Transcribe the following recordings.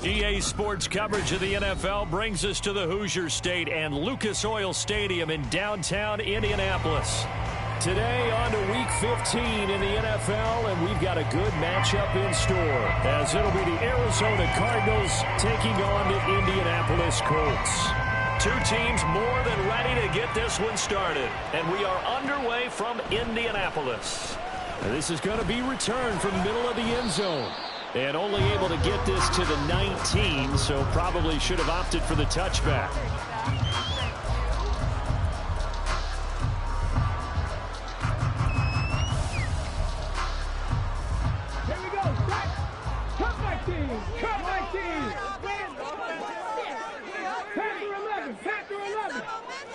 EA Sports coverage of the NFL brings us to the Hoosier State and Lucas Oil Stadium in downtown Indianapolis. Today on to Week 15 in the NFL, and we've got a good matchup in store, as it'll be the Arizona Cardinals taking on the Indianapolis Colts. Two teams more than ready to get this one started, and we are underway from Indianapolis. This is going to be returned from the middle of the end zone. And only able to get this to the 19, so probably should have opted for the touchback. Here we go. Cut my team. Cut my team. Packer 11.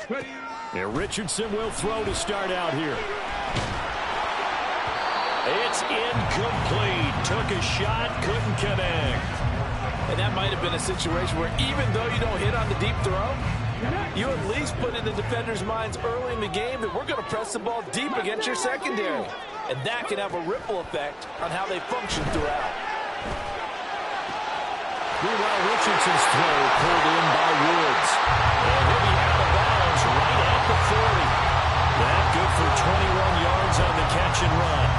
Ready? And Richardson will throw to start out here. It's incomplete. Took a shot, couldn't connect. And that might have been a situation where even though you don't hit on the deep throw, you at least put in the defenders' minds early in the game that we're going to press the ball deep against your secondary. And that can have a ripple effect on how they function throughout. Meanwhile, Richardson's throw pulled in by Woods. And he'll be out of bounds right at the 40. That good for 21 yards on the catch and run.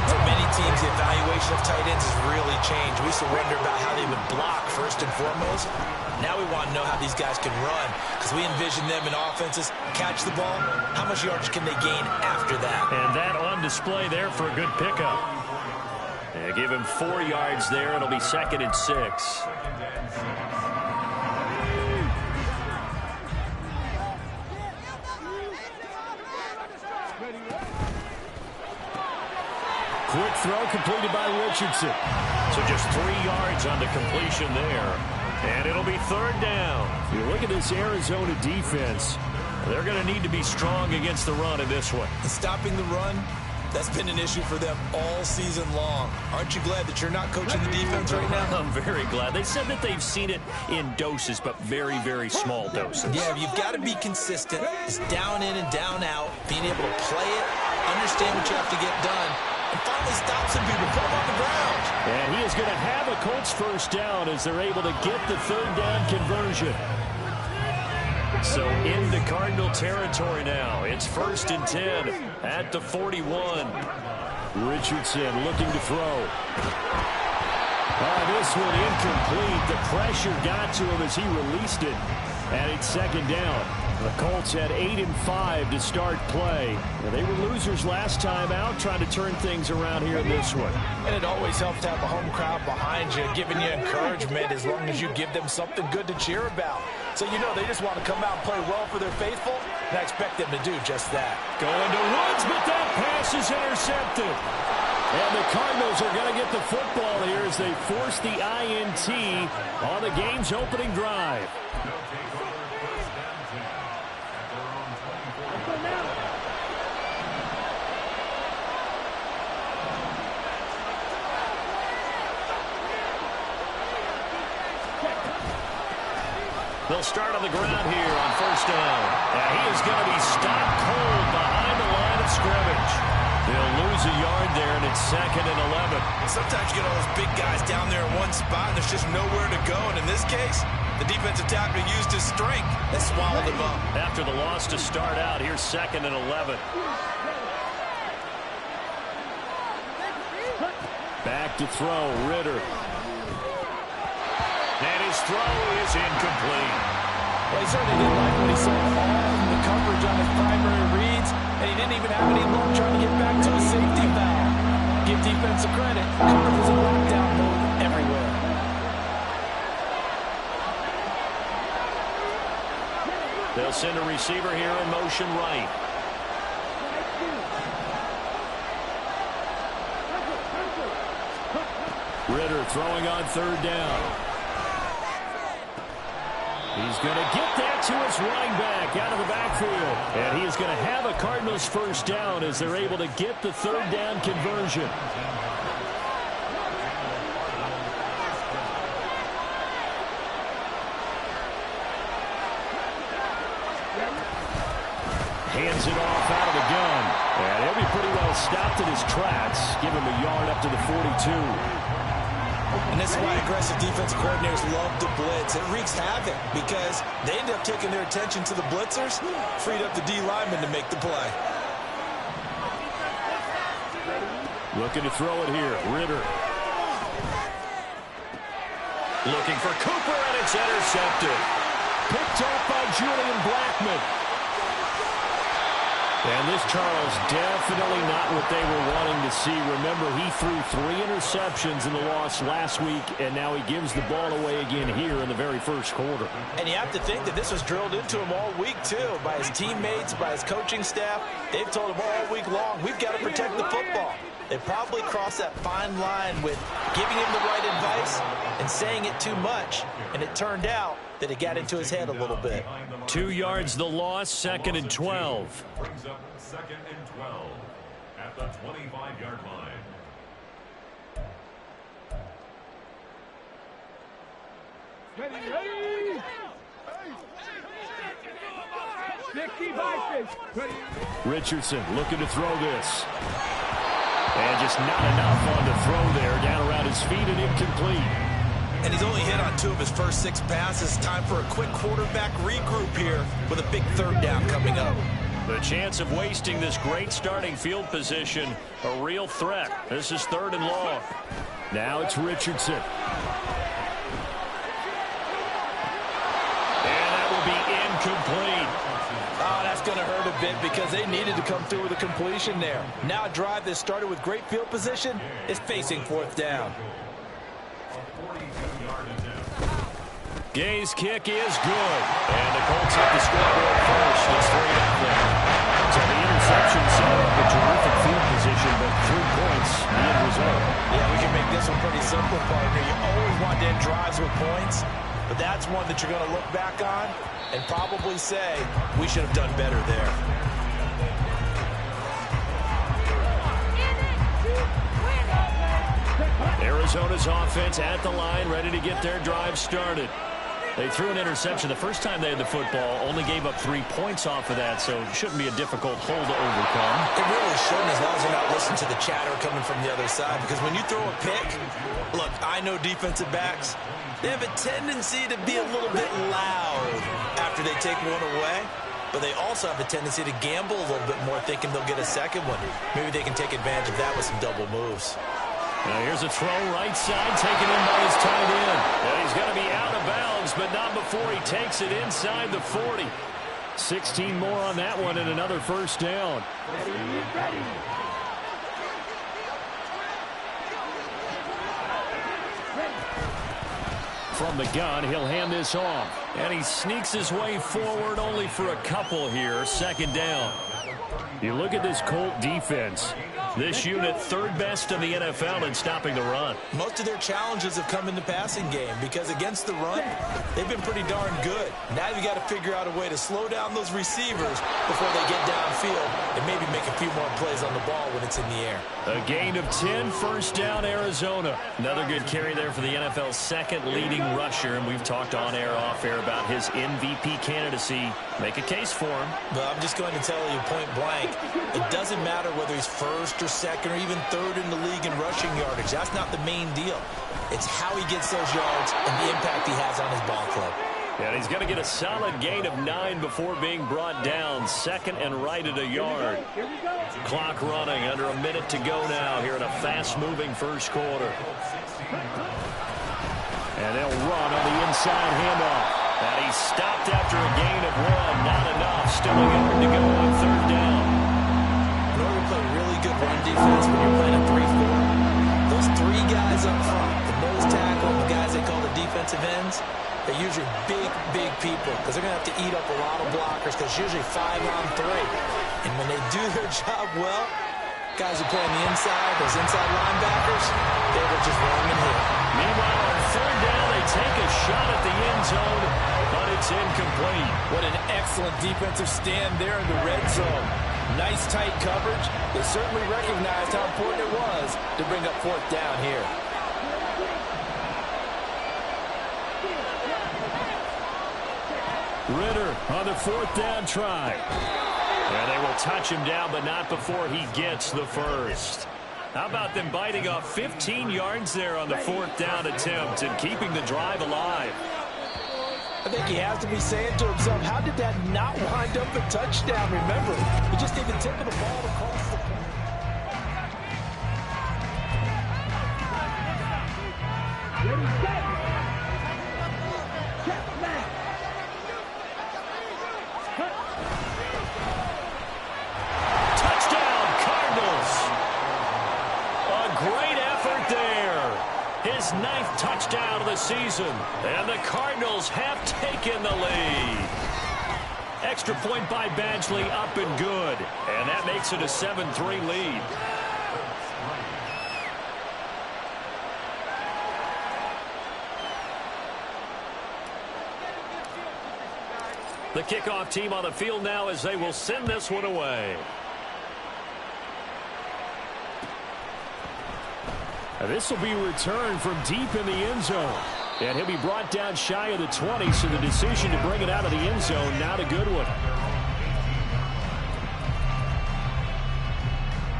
For many teams, the evaluation of tight ends has really changed. We used to wonder about how they would block first and foremost. Now we want to know how these guys can run, because we envision them in offenses catch the ball. How much yardage can they gain after that? And that on display there for a good pickup. And give him 4 yards there. It'll be 2nd and 6. Quick throw completed by Richardson. So just 3 yards on the completion there. And it'll be 3rd down. You look at this Arizona defense. They're going to need to be strong against the run in this one. Stopping the run, that's been an issue for them all season long. Aren't you glad that you're not coaching the defense right now? I'm very glad. They said that they've seen it in doses, but very, very small doses. Yeah, you've got to be consistent. It's down in and down out, being able to play it, understand what you have to get done, and finally stop some people, put them on the ground. And he is going to have a Colts first down as they're able to get the 3rd down conversion. So into Cardinal territory now. It's 1st and 10 at the 41. Richardson looking to throw. This one incomplete. The pressure got to him as he released it. And it's 2nd down. The Colts had 8 and 5 to start play. They were losers last time out, trying to turn things around here in this one. And it always helps to have a home crowd behind you, giving you encouragement as long as you give them something good to cheer about. So you know they just want to come out and play well for their faithful, and I expect them to do just that. Going to Woods, but that pass is intercepted. And the Cardinals are going to get the football here as they force the INT on the game's opening drive. They'll start on the ground here on 1st down. And he is going to be stopped cold behind the line of scrimmage. They'll lose a yard there, and it's 2nd and 11. Sometimes you get all those big guys down there in one spot, and there's just nowhere to go. And in this case, the defensive tackle used his strength and swallowed him up. After the loss to start out, here's 2nd and 11. Back to throw, Ritter. And his throw is incomplete. Well, he certainly didn't like what he saw all from the coverage on his primary reads, and he didn't even have any luck trying to get back to a safety valve. Give defensive credit. Coverage was in lockdown mode everywhere. They'll send a receiver here in motion right. Ritter throwing on 3rd down. He's going to get that to his running back out of the backfield. And he is going to have a Cardinals first down as they're able to get the 3rd down conversion. Hands it off out of the gun. And he'll be pretty well stopped in his tracks. Give him a yard up to the 42. And this is why aggressive defense coordinators love to blitz. It wreaks havoc because they end up taking their attention to the blitzers, freed up the D lineman to make the play. Looking to throw it here. Ritter. Looking for Cooper, and it's intercepted. Picked off by Julian Blackman. And this, Charles, definitely not what they were wanting to see. Remember, he threw 3 interceptions in the loss last week, and now he gives the ball away again here in the very first quarter. And you have to think that this was drilled into him all week, too, by his teammates, by his coaching staff. They've told him all week long, we've got to protect the football. They probably crossed that fine line with giving him the right advice and saying it too much, and it turned out that it got into his head a little bit. 2 yards the loss, 2nd and 12. Brings up 2nd and 12 at the 25-yard line. Ready. 55 ready. Richardson looking to throw this. And just not enough on the throw there. Down around his feet and incomplete. And he's only hit on 2 of his first 6 passes. Time for a quick quarterback regroup here with a big 3rd down coming up. The chance of wasting this great starting field position, a real threat. This is 3rd and long. Now it's Richardson. And that will be incomplete. Oh, that's going to hurt a bit because they needed to come through with a completion there. Now a drive that started with great field position is facing 4th down. Gay's kick is good. And the Colts hit the scoreboard first. It's 3-0. So the interception set up a terrific field position, but 3 points, the end result. Yeah, we can make this one pretty simple, partner. You always want to end drives with points, but that's one that you're going to look back on and probably say, we should have done better there. Arizona's offense at the line, ready to get their drive started. They threw an interception the first time they had the football, only gave up 3 points off of that, so it shouldn't be a difficult hole to overcome. It really shouldn't, as long as you're not listening to the chatter coming from the other side, because when you throw a pick, look, I know defensive backs, they have a tendency to be a little bit loud after they take one away, but they also have a tendency to gamble a little bit more, thinking they'll get a second one. Maybe they can take advantage of that with some double moves. Now here's a throw right side, taken in by his tight end. And he's going to be out of bounds, but not before he takes it inside the 40. 16 more on that one and another 1st down. Ready. From the gun, he'll hand this off. And he sneaks his way forward only for a couple here. 2nd down. You look at this Colt defense. This unit 3rd best in the NFL in stopping the run. Most of their challenges have come in the passing game because against the run, they've been pretty darn good. Now you got to figure out a way to slow down those receivers before they get downfield and maybe make a few more plays on the ball when it's in the air. A gain of 10, 1st down, Arizona. Another good carry there for the NFL's 2nd leading rusher, and we've talked on air, off air about his MVP candidacy. Make a case for him. But I'm just going to tell you point blank, it doesn't matter whether he's 1st or 2nd or even 3rd in the league in rushing yardage. That's not the main deal. It's how he gets those yards and the impact he has on his ball club. And he's going to get a solid gain of 9 before being brought down. 2nd and right at a yard. Clock running, under a minute to go now here in a fast-moving 1st quarter. And they'll run on the inside handoff. And he's stopped after a gain of 1. Not enough. Still a yard to go on 3rd down. In order to play really good run defense when you're playing a 3-4, those 3 guys up front, the nose tackle and the guys they call the defensive ends, they're usually big people because they're going to have to eat up a lot of blockers because it's usually 5-on-3. And when they do their job well, guys who play on the inside, those inside linebackers, they will just run and hit. Meanwhile, on 3rd down, they take a shot at the end zone, but it's incomplete. What an excellent defensive stand there in the red zone. Nice tight coverage. They certainly recognized how important it was to bring up 4th down here. Ritter on the 4th down try. And they will touch him down, but not before he gets the 1st. How about them biting off 15 yards there on the 4th down attempt and keeping the drive alive? I think he has to be saying to himself, how did that not wind up a touchdown? Remember, he just need the tip of the ball across the play. Ready, set. Check, man. Touchdown, Cardinals. A great effort there. His 9th touchdown of the season. And the Cardinals have taken the lead. Extra point by Badgley, up and good. And that makes it a 7-3 lead. The kickoff team on the field now as they will send this one away. This will be returned from deep in the end zone. And he'll be brought down shy of the 20, so the decision to bring it out of the end zone, not a good one.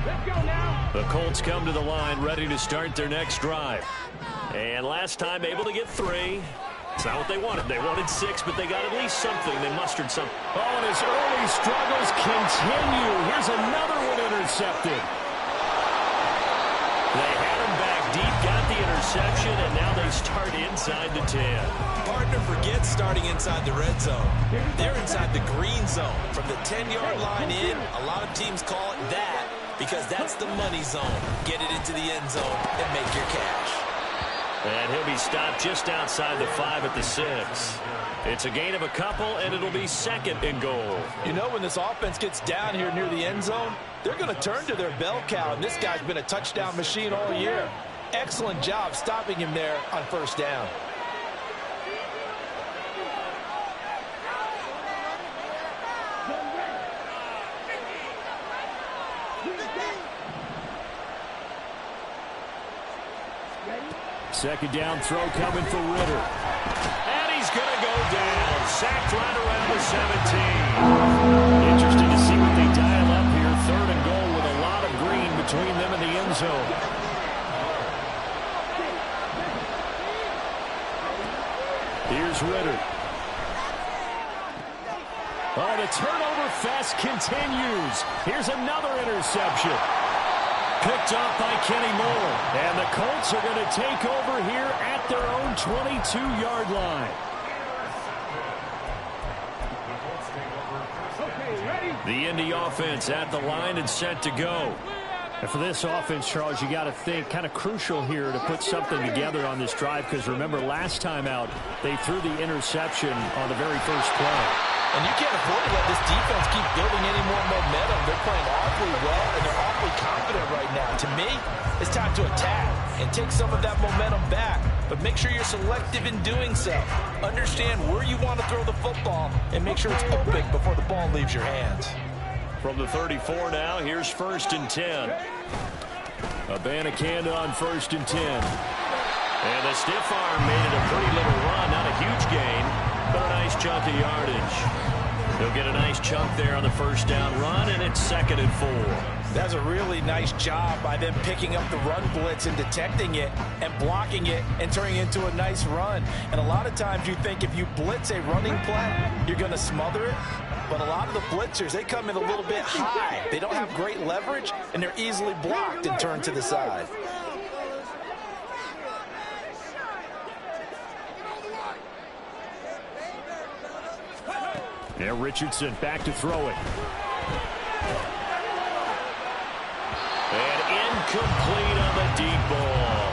Let's go now. The Colts come to the line, ready to start their next drive. And last time able to get 3. It's not what they wanted. They wanted 6, but they got at least something. They mustered something. Oh, and his early struggles continue. Here's another one intercepted. They had him back deep, got the interception, and now they start inside the 10. Partner forgets starting inside the red zone. They're inside the green zone. From the 10-yard line in, a lot of teams call it that because that's the money zone. Get it into the end zone and make your cash. And he'll be stopped just outside the 5 at the 6. It's a gain of a couple, and it'll be 2nd and goal. You know, when this offense gets down here near the end zone, they're going to turn to their bell cow, and this guy's been a touchdown machine all year. Excellent job stopping him there on 1st down. Second down throw coming for Ritter. And he's going to go down. Sacked right around the 17. Interesting to see what they dial up here. 3rd and goal with a lot of green between them and the end zone. Here's Ritter. Oh, the turnover fest continues. Here's another interception. Picked off by Kenny Moore. And the Colts are going to take over here at their own 22-yard line. The Indy offense at the line and set to go. And for this offense, Charles, you got to think kind of crucial here to put something together on this drive because remember last time out they threw the interception on the very first play. And you can't afford to let this defense keep building any more momentum. They're playing awfully well, and they're awfully confident right now. To me, it's time to attack and take some of that momentum back. But make sure you're selective in doing so. Understand where you want to throw the football and make sure it's open before the ball leaves your hands. From the 34 now, here's 1st and 10. Abanikanda on 1st and 10. And the stiff arm made it a pretty little run. Not a huge gain, but a nice chunk of yardage. He'll get a nice chunk there on the 1st down run, and it's 2nd and 4. That's a really nice job by them picking up the run blitz and detecting it and blocking it and turning it into a nice run. And a lot of times you think if you blitz a running play, you're going to smother it. But a lot of the blitzers, they come in a little bit high. They don't have great leverage, and they're easily blocked and turned to the side. Now Richardson back to throw it. And incomplete on the deep ball.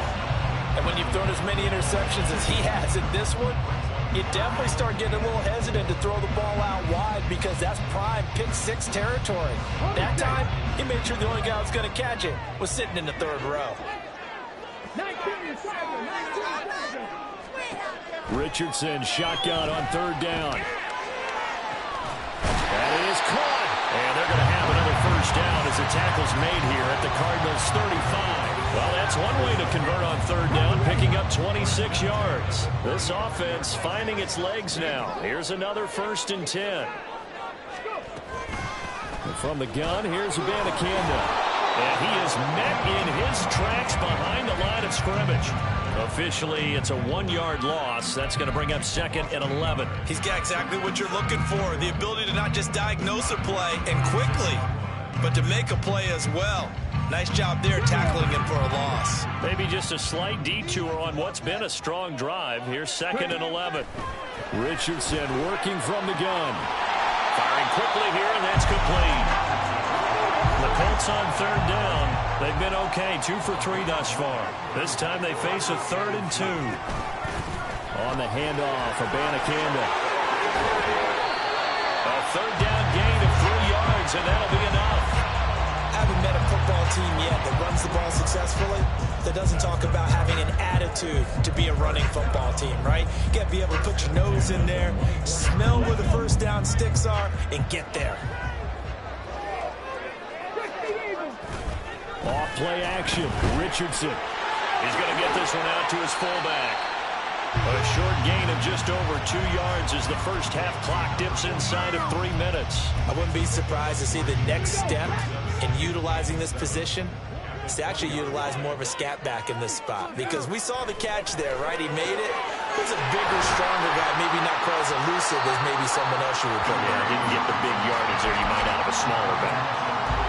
And when you've thrown as many interceptions as he has in this one, you definitely start getting a little hesitant to throw the ball out wide because that's prime pick 6 territory. That time, he made sure the only guy who was going to catch it was sitting in the 3rd row. Richardson shotgun on 3rd down. That is caught. And they're going to have another 1st down as the tackle's made here at the Cardinals' 35. Well, that's one way to convert on 3rd down, picking up 26 yards. This offense finding its legs now. Here's another 1st and 10. And from the gun, here's Abanikanda. And he is met in his tracks behind the line of scrimmage. Officially, it's a 1-yard loss. That's going to bring up 2nd and 11. He's got exactly what you're looking for, the ability to not just diagnose a play and quickly, but to make a play as well. Nice job there tackling him for a loss. Maybe just a slight detour on what's been a strong drive. Here's 2nd and 11. Richardson working from the gun. Firing quickly here, and that's complete. The Colts on 3rd down. They've been okay, 2 for 3 thus far. This time they face a 3rd and 2. On the handoff, Abanikanda. A 3rd down gain of 3 yards, and that'll be enough. I haven't met a football team yet that runs the ball successfully that doesn't talk about having an attitude to be a running football team, right? You got to be able to put your nose in there, smell where the first down sticks are, and get there. Off play action. Richardson. He's going to get this one out to his fullback. A short gain of just over 2 yards as the first half clock dips inside of 3 minutes. I wouldn't be surprised to see the next step in utilizing this position is to actually utilize more of a scat back in this spot, because we saw the catch there, right? He made it. He's a bigger, stronger guy, maybe not quite as elusive as maybe someone else you would put there. Didn't get the big yardage there you might out of a smaller back.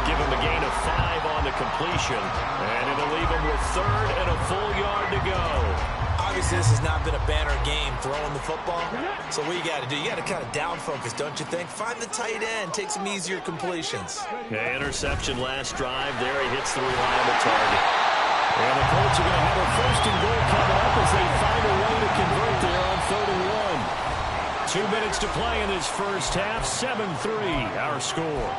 Give him a gain of 5 on the completion, and it'll leave him with 3rd and a full yard to go. Obviously, this has not been a banner game throwing the football. So what you got to do, you got to kind of down focus, don't you think? Find the tight end, take some easier completions. Yeah, interception last drive. There he hits the reliable target. And the Colts are going to have a 1st and goal coming up as they find a way to convert there on 3rd and 1. 2 minutes to play in this first half. 7-3 our score.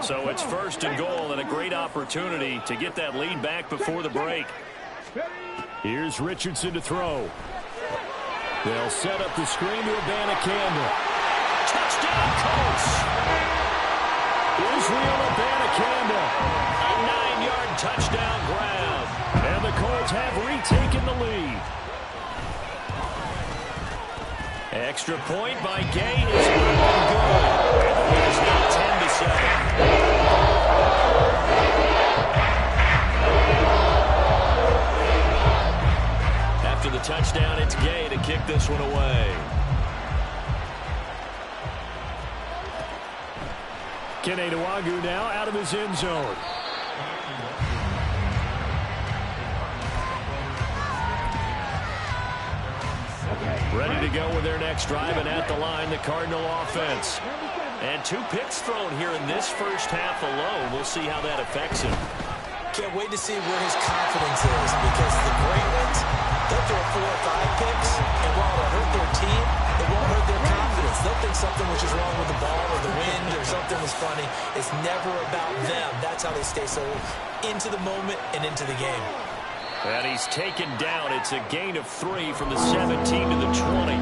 So it's 1st and goal, and a great opportunity to get that lead back before the break. Here's Richardson to throw. They'll set up the screen to Abanikanda. Touchdown, Colts! Israel Abanikanda. A 9-yard touchdown grab. And the Colts have retaken the lead. Extra point by Gay is good. And the lead is now 10-7. After the touchdown, it's Gay to kick this one away. Kene Nwangwu now out of his end zone. Ready to go with their next drive, and at the line, the Cardinal offense. And 2 picks thrown here in this first half alone. We'll see how that affects him. Can't wait to see where his confidence is, because the great ones, they'll throw 4 or 5 picks, and while it'll hurt their team, it won't hurt their confidence. They'll think something was just wrong with the ball or the wind or something was funny. It's never about them. That's how they stay so into the moment and into the game. And he's taken down. It's a gain of 3 from the 17 to the 20.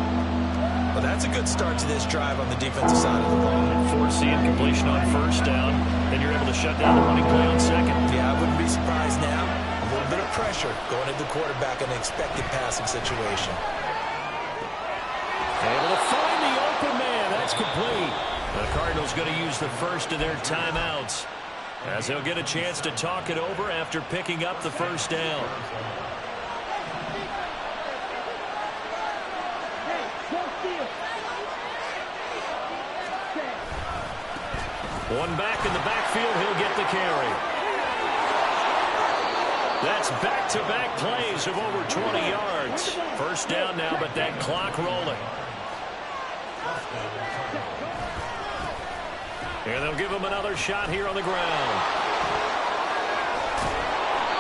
Well, that's a good start to this drive on the defensive side of the ball. Force the incompletion on 1st down. Then you're able to shut down the running play on 2nd. Yeah, I wouldn't be surprised now. A little bit of pressure going into the quarterback in an expected passing situation. Able to find the open man. That's complete. The Cardinals going to use the first of their timeouts, as he'll get a chance to talk it over after picking up the 1st down. One back in the backfield, he'll get the carry. That's back-to-back plays of over 20 yards. 1st down now, but that clock rolling. And they'll give him another shot here on the ground.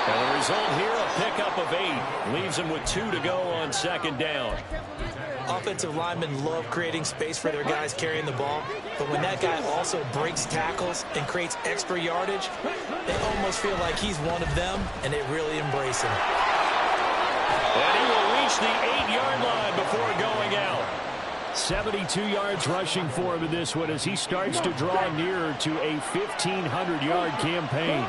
And the result here, a pickup of 8. Leaves him with 2 to go on 2nd down. Offensive linemen love creating space for their guys carrying the ball, but when that guy also breaks tackles and creates extra yardage, they almost feel like he's one of them, and they really embrace him. And he will reach the 8-yard line before going out. 72 yards rushing for him in this one as he starts to draw nearer to a 1,500-yard campaign.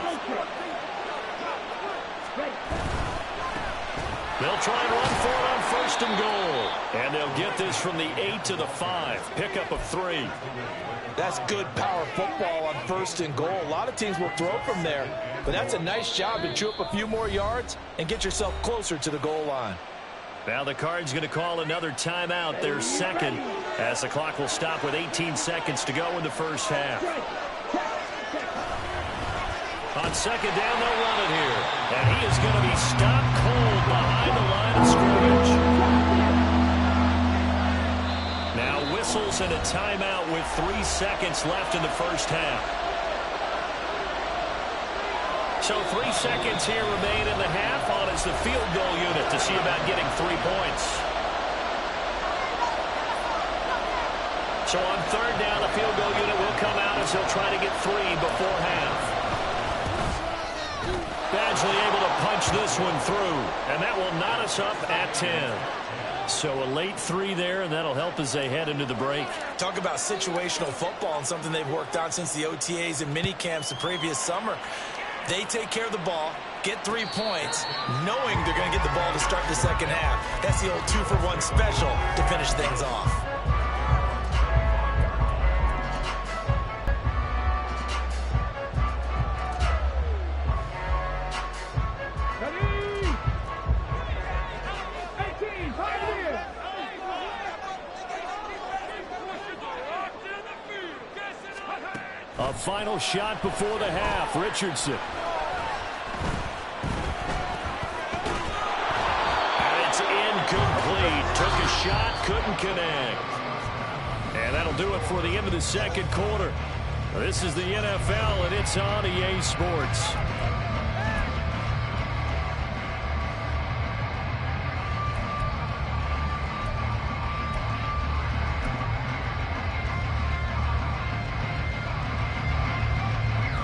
They'll try and run for it on 1st and goal. And they'll get this from the 8 to the 5. Pickup of 3. That's good power football on 1st and goal. A lot of teams will throw from there, but that's a nice job to chew up a few more yards and get yourself closer to the goal line. Now the Cards going to call another timeout, their second, as the clock will stop with 18 seconds to go in the first half. On 2nd down, they'll run it here. And he is going to be stopped cold behind the line of scrimmage. Now whistles and a timeout with 3 seconds left in the first half. So 3 seconds here remain in the half on as the field goal unit to see about getting 3 points. So on 3rd down, the field goal unit will come out as they'll try to get 3 before half. Badgley able to punch this one through, and that will knot us up at 10. So a late 3 there, and that'll help as they head into the break. Talk about situational football and something they've worked on since the OTAs and mini camps the previous summer. They take care of the ball, get 3 points, knowing they're going to get the ball to start the second half. That's the old 2-for-1 special to finish things off. A final shot before the half. Richardson. And it's incomplete. Took a shot, couldn't connect. And that'll do it for the end of the second quarter. This is the NFL, and it's on EA Sports.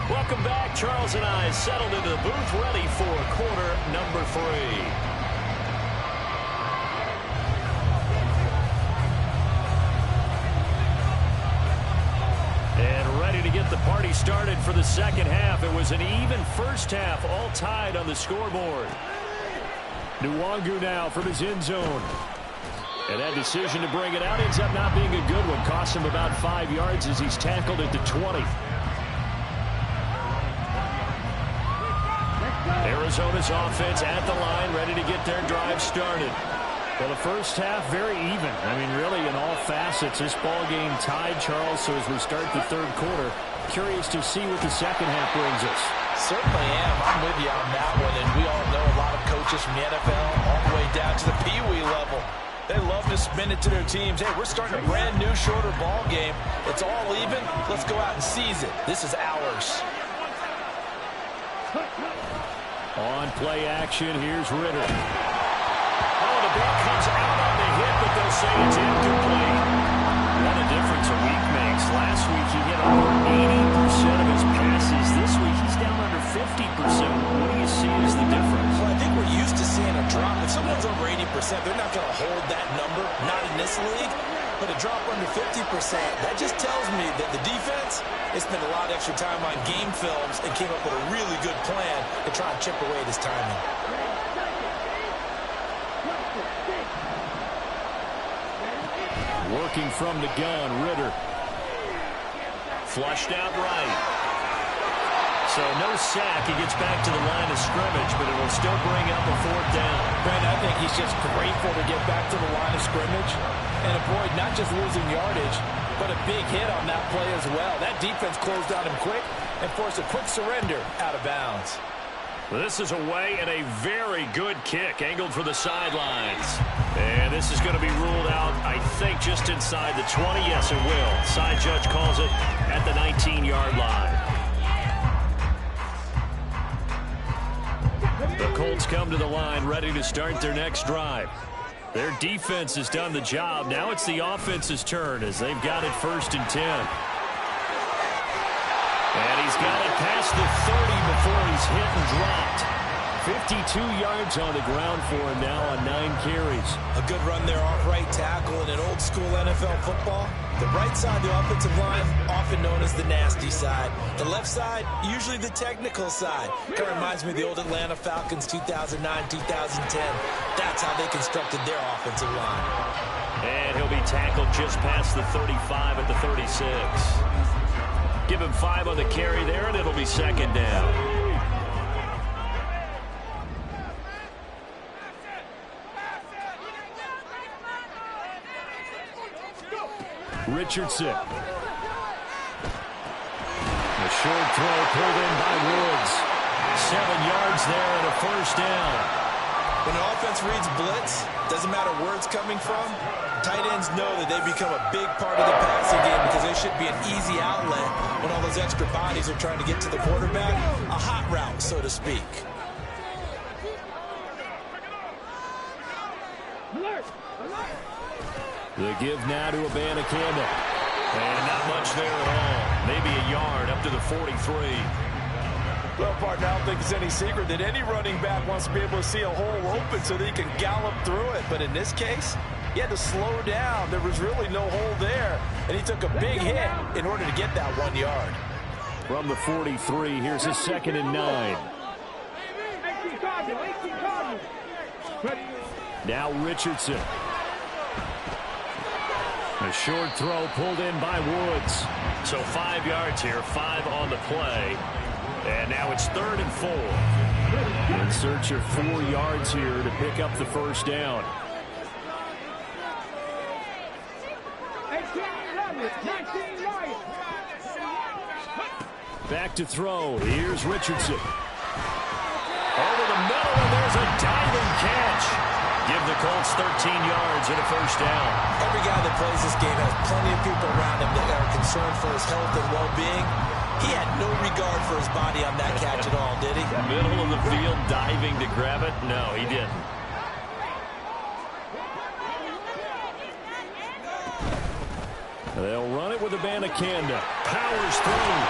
Welcome back. Charles and I settled into the booth, ready for quarter number 3. And ready to get the party started for the second half. It was an even first half, all tied on the scoreboard. Nwangu now from his end zone. And that decision to bring it out ends up not being a good one. Cost him about 5 yards as he's tackled at the 20. Arizona's offense at the line, ready to get their drive started. Well, the first half, very even. I mean, really, in all facets, this ball game tied, Charles. So as we start the third quarter, curious to see what the second half brings us. Certainly am. I'm with you on that one. And we all know a lot of coaches from the NFL all the way down to the Pee-wee level. They love to spin it to their teams. Hey, we're starting a brand new, shorter ball game. It's all even. Let's go out and seize it. This is ours. On play action, here's Ritter. Oh, the ball comes out on the hit, but they'll say it's incomplete. What a difference a week makes. Last week he hit over 80% of his passes. This week he's down under 50%. What do you see as the difference? Well, I think we're used to seeing a drop. If someone's over 80%, they're not going to hold that number, not in this league. But a drop under 50%, that just tells me that the defense has spent a lot of extra time on game films and came up with a really good plan to try and chip away at his timing. Working from the gun, Ritter. Flushed out right. So no sack. He gets back to the line of scrimmage, but it will still bring up a 4th down. Brandon, I think he's just grateful to get back to the line of scrimmage and avoid not just losing yardage, but a big hit on that play as well. That defense closed on him quick and forced a quick surrender out of bounds. This is away and a very good kick angled for the sidelines. And this is going to be ruled out, I think, just inside the 20. Yes, it will. Side judge calls it at the 19-yard line. The Colts come to the line ready to start their next drive. Their defense has done the job. Now it's the offense's turn as they've got it 1st and 10. And he's got it past the 30 before he's hit and dropped. 52 yards on the ground for him now on 9 carries. A good run there off right tackle in an old school NFL football. The right side, the offensive line, often known as the nasty side. The left side, usually the technical side. Kind of reminds me of the old Atlanta Falcons 2009, 2010. That's how they constructed their offensive line. And he'll be tackled just past the 35 at the 36. Give him 5 on the carry there, and it'll be second down. Richardson. A short throw pulled in by Woods. 7 yards there and a first down. When an offense reads blitz, doesn't matter where it's coming from, tight ends know that they become a big part of the passing game because they should be an easy outlet when all those extra bodies are trying to get to the quarterback. A hot route, so to speak. The give now to Abanikanda. And not much there at all. Maybe a yard up to the 43. Well, partner, I don't think it's any secret that any running back wants to be able to see a hole open so that he can gallop through it. But in this case, he had to slow down. There was really no hole there. And he took a big hit in order to get that 1 yard. From the 43, here's a 2nd and 9. Now Richardson. A short throw pulled in by Woods. So 5 yards here, 5 on the play. And now it's 3rd and 4. In search of 4 yards here to pick up the first down. Back to throw. Here's Richardson. Over the middle, and there's a diving catch. Give the Colts 13 yards and a first down. Every guy that plays this game has plenty of people around him that are concerned for his health and well-being. He had no regard for his body on that catch at all, did he? Middle of the field, diving to grab it? No, he didn't. They'll run it with Abanikanda. Powers through.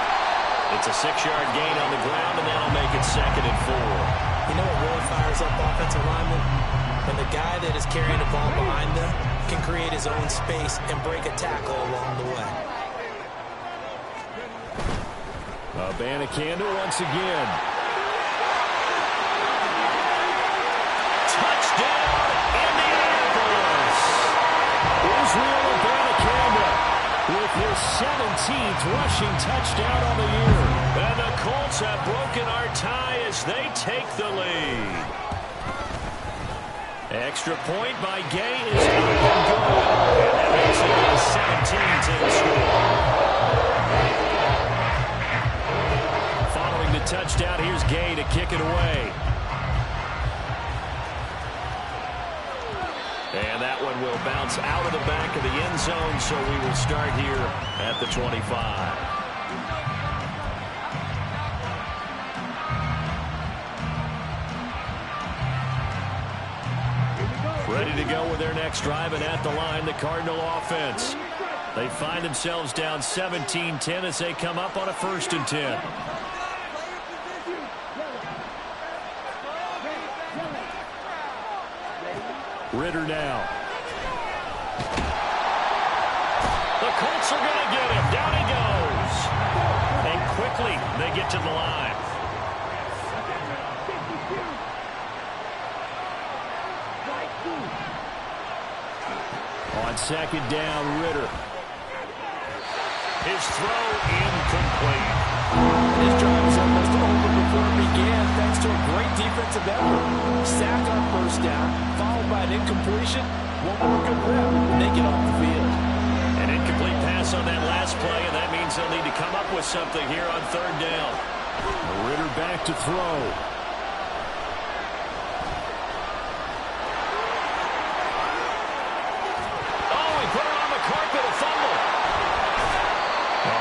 It's a 6-yard gain on the ground, and that'll make it 2nd and 4. You know what really fires up offensive linemen? When the guy that is carrying the ball behind them can create his own space and break a tackle along the way. Abanikanda once again. Touchdown, Indianapolis! Israel Abanikanda with his 17th rushing touchdown on the year. And the Colts have broken our tie as they take the lead. Extra point by Gay is up and good. And that makes it a 17-10 score. Following the touchdown, here's Gay to kick it away. And that one will bounce out of the back of the end zone, so we will start here at the 25. Ready to go with their next drive, and at the line, the Cardinal offense. They find themselves down 17-10 as they come up on a 1st and 10. Ritter now. The Colts are going to get him. Down he goes. And quickly, they get to the line. On 2nd down, Ritter. His throw incomplete. His drive was almost over before it began thanks to a great defensive effort. Sack on 1st down, followed by an incompletion. One more good rep, and they get off the field. An incomplete pass on that last play, and that means they'll need to come up with something here on 3rd down. Ritter back to throw.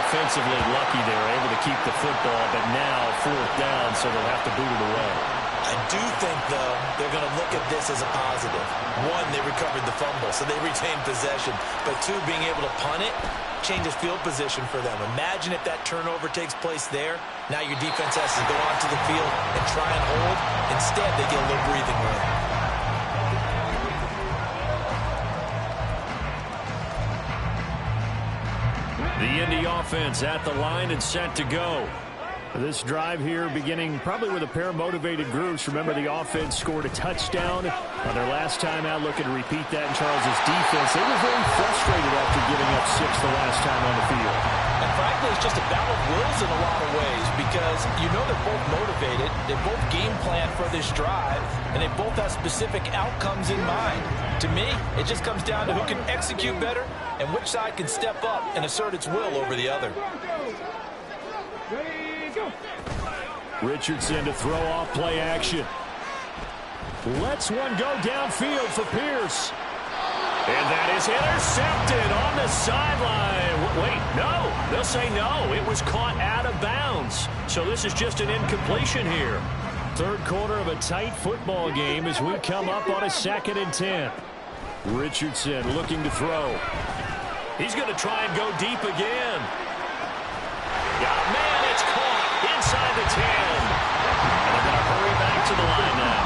Offensively lucky they were able to keep the football, but now 4th down, so they'll have to boot it away. I do think, though, they're going to look at this as a positive. One, they recovered the fumble, so they retained possession. But two, being able to punt it changes field position for them. Imagine if that turnover takes place there. Now your defense has to go onto the field and try and hold. Instead, they get a little breathing room. The Indy offense at the line and set to go. This drive here beginning probably with a pair of motivated groups. Remember, the offense scored a touchdown on their last time out. Looking to repeat that in Charles' defense. They were very frustrated after giving up 6 the last time on the field. And frankly, it's just a battle of wills in a lot of ways because you know they're both motivated. They both game plan for this drive, and they both have specific outcomes in mind. To me, it just comes down to who can execute better and which side can step up and assert its will over the other. Richardson to throw off play action. Lets one go downfield for Pierce. And that is intercepted on the sideline. Wait, no. They'll say no. It was caught out of bounds. So this is just an incompletion here. Third quarter of a tight football game as we come up on a 2nd and 10. Richardson looking to throw. He's going to try and go deep again. Man, it's caught inside the 10. And they're going to hurry back to the line now.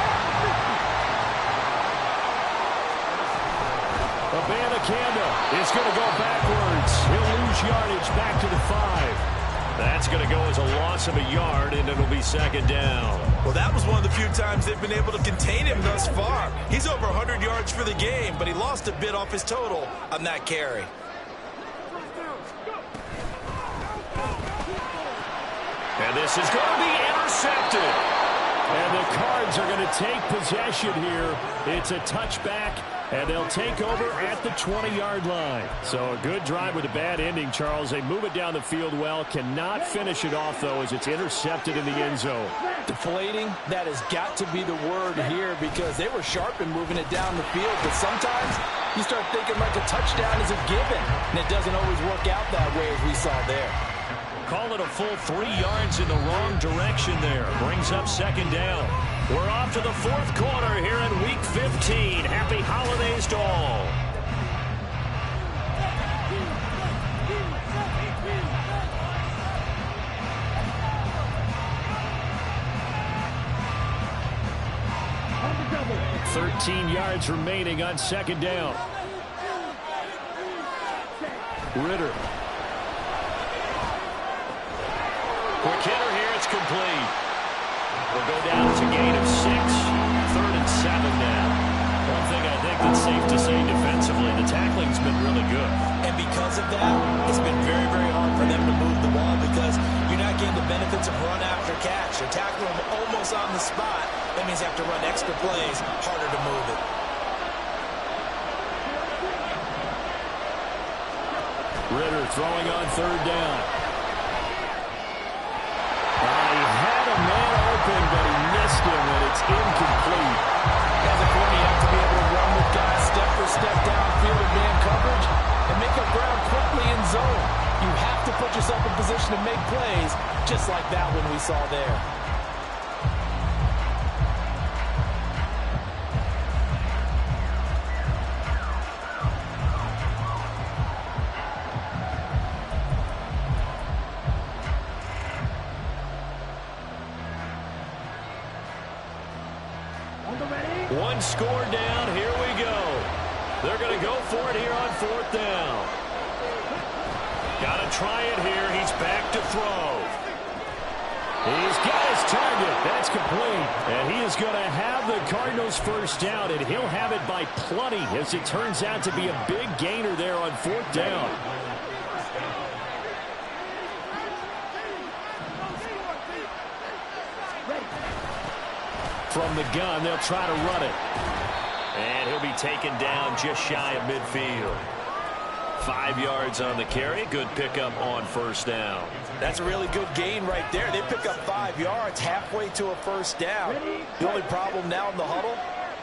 Abanikanda is going to go backwards. He'll lose yardage back to the 5. That's going to go as a loss of a yard, and it'll be 2nd down. Well, that was one of the few times they've been able to contain him thus far. He's over 100 yards for the game, but he lost a bit off his total on that carry. And this is going to be intercepted. And the Cards are going to take possession here. It's a touchback, and they'll take over at the 20-yard line. So a good drive with a bad ending, Charles. They move it down the field well. Cannot finish it off, though, as it's intercepted in the end zone. Deflating, that has got to be the word here because they were sharp in moving it down the field. But sometimes you start thinking like a touchdown is a given, and it doesn't always work out that way as we saw there. Call it a full 3 yards in the wrong direction there. Brings up 2nd down. We're off to the 4th quarter here in Week 15. Happy holidays to all. Double. 13 yards remaining on 2nd down. Ritter. Quick hitter here, it's complete. We'll go down to a gain of 6. 3rd and 7 now. One thing I think that's safe to say defensively, the tackling's been really good. And because of that, it's been very, very hard for them to move the ball because you're not getting the benefits of run after catch. You're tackling them almost on the spot. That means you have to run extra plays, harder to move it. Ritter throwing on 3rd down. He had a man open, but he missed him, and it's incomplete. As a corner, you have to be able to run with guys step for step downfield in man coverage and make up ground quickly in zone. You have to put yourself in position to make plays, just like that one we saw there. One score down. Here we go. They're going to go for it here on 4th down. Got to try it here. He's back to throw. He's got his target. That's complete. And he is going to have the Cardinals 1st down, and he'll have it by plenty as it turns out to be a big gainer there on 4th down. From the gun, they'll try to run it. And he'll be taken down just shy of midfield. 5 yards on the carry. Good pickup on 1st down. That's a really good gain right there. They pick up 5 yards halfway to a 1st down. The only problem now in the huddle,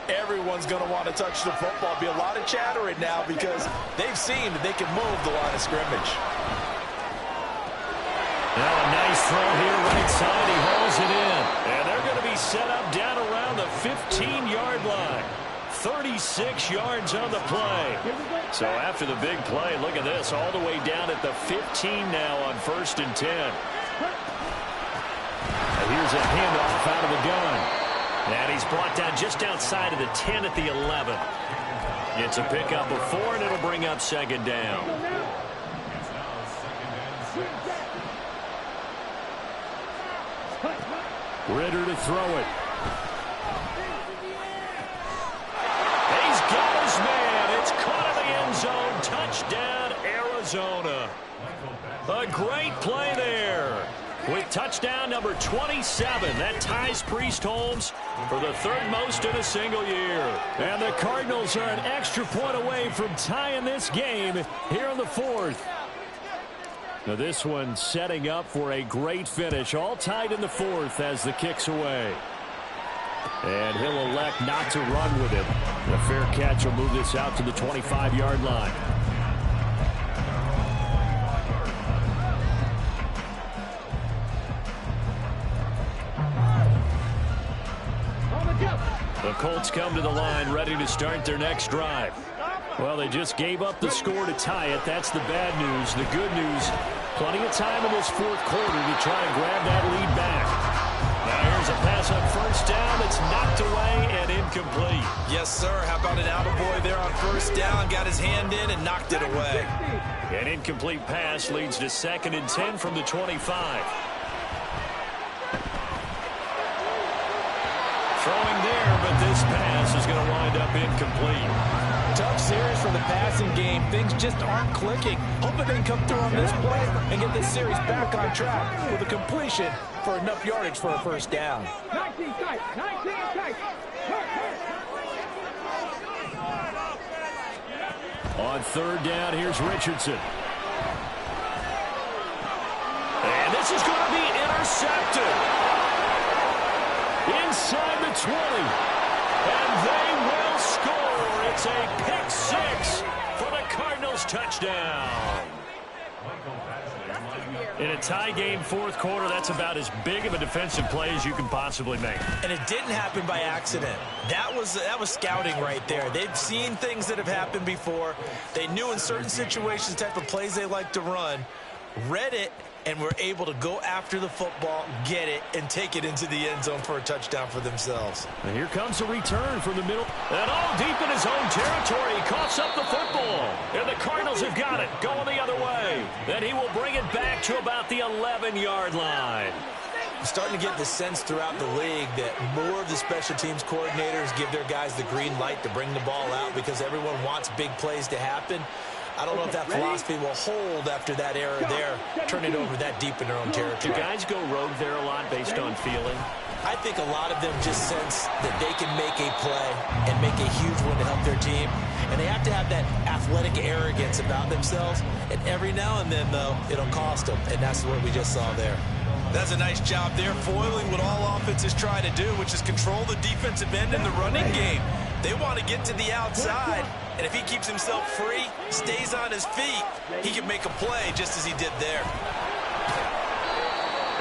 everyone's going to want to touch the football. Be a lot of chatter right now because they've seen that they can move the line of scrimmage. Now a nice throw here right side. He hauls it in. And they're going to be set up down around 36 yards on the play. So after the big play, look at this, all the way down at the 15 now on 1st and 10. And here's a handoff out of the gun. And he's brought down just outside of the 10 at the 11. It's a pickup of 4, and it'll bring up 2nd down. Ritter to throw it. He's got his man. It's caught in the end zone. Touchdown, Arizona. A great play there. With touchdown number 27, that ties Priest Holmes for the 3rd most in a single year. And the Cardinals are an extra point away from tying this game here in the 4th. Now this one setting up for a great finish, all tied in the 4th as the kick's away. And he'll elect not to run with it. A fair catch will move this out to the 25-yard line. The Colts come to the line ready to start their next drive. Well, they just gave up the score to tie it. That's the bad news. The good news, plenty of time in this 4th quarter to try and grab that lead back. Now here's a pass on 1st down. It's knocked away and incomplete. Yes, sir. How about an attaboy there on 1st down? Got his hand in and knocked it away. An incomplete pass leads to 2nd and 10 from the 25. Throwing there, but this pass is going to wind up incomplete. Tough series for the passing game. Things just aren't clicking. Hoping they can come through on this play and get this series back on track with a completion for enough yardage for a 1st down. 19 tight. 19 tight. On 3rd down, here's Richardson. And this is going to be intercepted. Inside the 20. And they will score. It's a pick 6 for the Cardinals touchdown. In a tie game 4th quarter, that's about as big of a defensive play as you can possibly make. And it didn't happen by accident. That was scouting right there. They've seen things that have happened before. They knew in certain situations the type of plays they like to run, read it, and were able to go after the football, get it, and take it into the end zone for a touchdown for themselves. And here comes a return from the middle. And all deep in his own territory. He coughs up the football. And the Cardinals have got it, going the other way. Then he will bring it back to about the 11-yard line. I'm starting to get the sense throughout the league that more of the special teams coordinators give their guys the green light to bring the ball out because everyone wants big plays to happen. I don't know if that philosophy will hold after that error there, turning it over that deep in their own territory. Do guys go rogue there a lot based on feeling? I think a lot of them just sense that they can make a play and make a huge one to help their team. And they have to have that athletic arrogance about themselves. And every now and then, though, it'll cost them. And that's what we just saw there. That's a nice job there, foiling what all offenses try to do, which is control the defensive end in the running game. They want to get to the outside, and if he keeps himself free, stays on his feet, he can make a play just as he did there.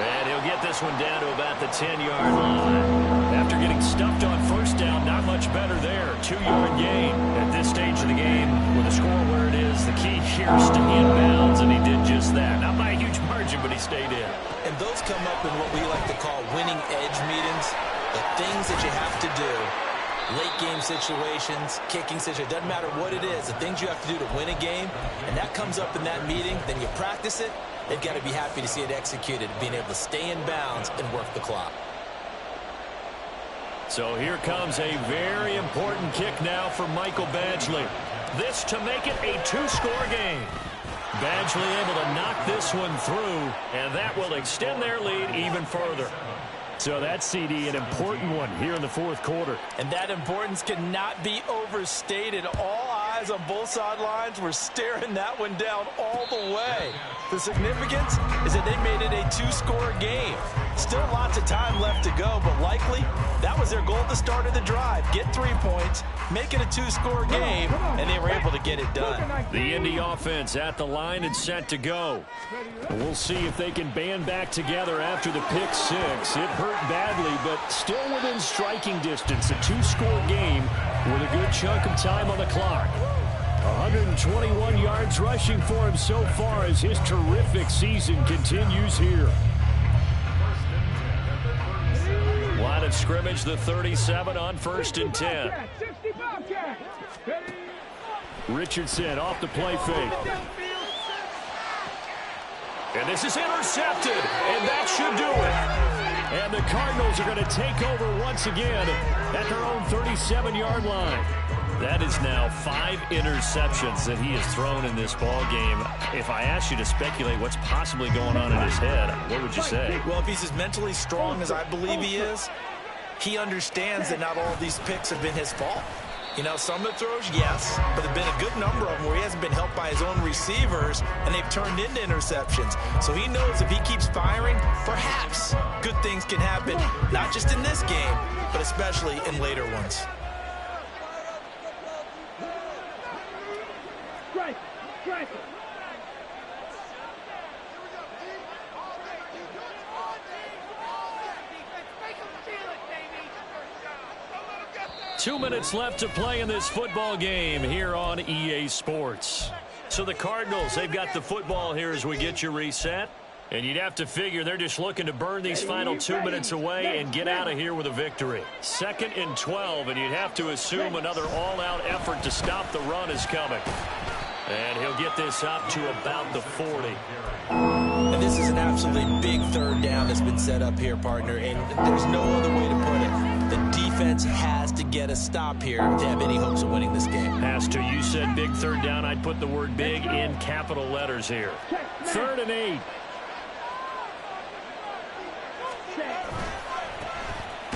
And he'll get this one down to about the 10-yard line. After getting stuffed on 1st down, not much better there. 2-yard gain at this stage of the game with a score where it is. The key here is to inbounds, and he did just that. Not by a huge margin, but he stayed in. And those come up in what we like to call winning edge meetings. The things that you have to do. Late game situations, kicking situations, doesn't matter what it is, the things you have to do to win a game, and that comes up in that meeting, then you practice it, they've got to be happy to see it executed, being able to stay in bounds and work the clock. So here comes a very important kick now for Michael Badgley. This to make it a 2-score game. Badgley able to knock this one through, and that will extend their lead even further. So that's, CD, an important one here in the 4th quarter. And that importance cannot be overstated. All eyes on both sidelines were staring that one down all the way. The significance is that they made it a 2-score game. Still lots of time left to go, but likely that was their goal at the start of the drive. Get 3 points, make it a 2-score game, and they were able to get it done. The Indy offense at the line and set to go. We'll see if they can band back together after the pick 6. It hurt badly, but still within striking distance. A 2-score game with a good chunk of time on the clock. 121 yards rushing for him so far as his terrific season continues here. Line of scrimmage, the 37 on 1st and 10. Richardson off the play fake. And this is intercepted, and that should do it. And the Cardinals are going to take over once again at their own 37-yard line. That is now 5 interceptions that he has thrown in this ball game. If I asked you to speculate what's possibly going on in his head, what would you say? Well, if he's as mentally strong as I believe he is, he understands that not all of these picks have been his fault. You know, some of the throws, yes, but there have been a good number of them where he hasn't been helped by his own receivers, and they've turned into interceptions. So he knows if he keeps firing, perhaps good things can happen, not just in this game, but especially in later ones. Strike. 2 minutes left to play in this football game here on EA Sports. So the Cardinals, they've got the football here as we get you reset. And you'd have to figure they're just looking to burn these final 2 minutes away and get out of here with a victory. 2nd and 12, and you'd have to assume another all-out effort to stop the run is coming. And he'll get this up to about the 40. And this is an absolutely big 3rd down that's been set up here, partner, and there's no other way to put it. The defense has to get a stop here to have any hopes of winning this game. Has to. You said big 3rd down. I'd put the word big in capital letters here. 3rd and 8.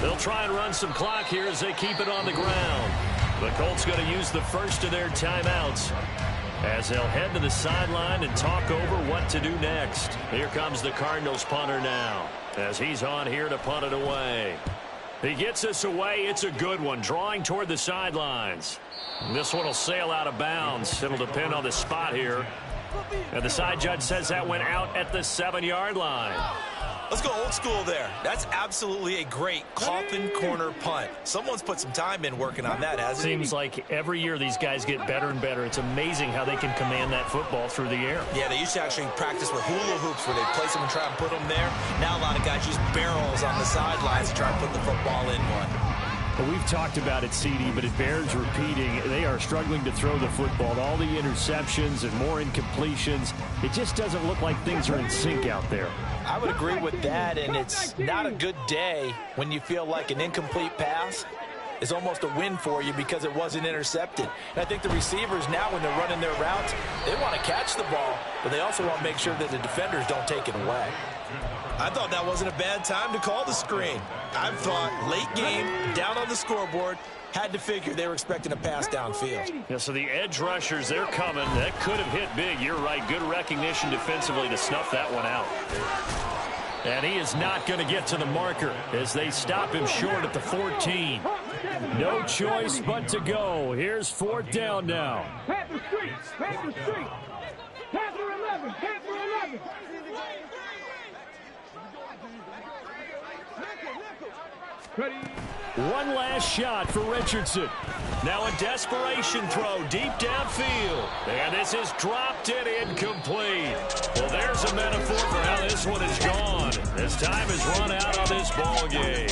They'll try and run some clock here as they keep it on the ground. The Colts going to use the first of their timeouts as they'll head to the sideline and talk over what to do next. Here comes the Cardinals punter now as he's on here to punt it away. He gets this away. It's a good one, drawing toward the sidelines. This one will sail out of bounds. It'll depend on the spot here. And the side judge says that went out at the 7-yard line. Let's go old school there. That's absolutely a great coffin corner punt. Someone's put some time in working on that, hasn't he? Seems like every year these guys get better and better. It's amazing how they can command that football through the air. Yeah, they used to actually practice with hula hoops where they place them and try and put them there. Now a lot of guys use barrels on the sidelines to try and put the football in one. Well, we've talked about it, CD, but it bears repeating. They are struggling to throw the football. All the interceptions and more incompletions. It just doesn't look like things are in sync out there. I would agree with that, and it's not a good day when you feel like an incomplete pass is almost a win for you because it wasn't intercepted. And I think the receivers now, when they're running their routes, they want to catch the ball, but they also want to make sure that the defenders don't take it away. I thought that wasn't a bad time to call the screen. I thought late game, down on the scoreboard, had to figure they were expecting a pass downfield. Yeah, so the edge rushers, they're coming. That could have hit big. You're right. Good recognition defensively to snuff that one out. And he is not going to get to the marker as they stop him short at the 14. No choice but to go. Here's 4th down now. Panther Street. Panther Street. Panther 11. Panther 11. Ready. One last shot for Richardson. Now a desperation throw deep downfield. And this is dropped and incomplete. Well, there's a metaphor for how this one is gone. As time has run out on this ball game.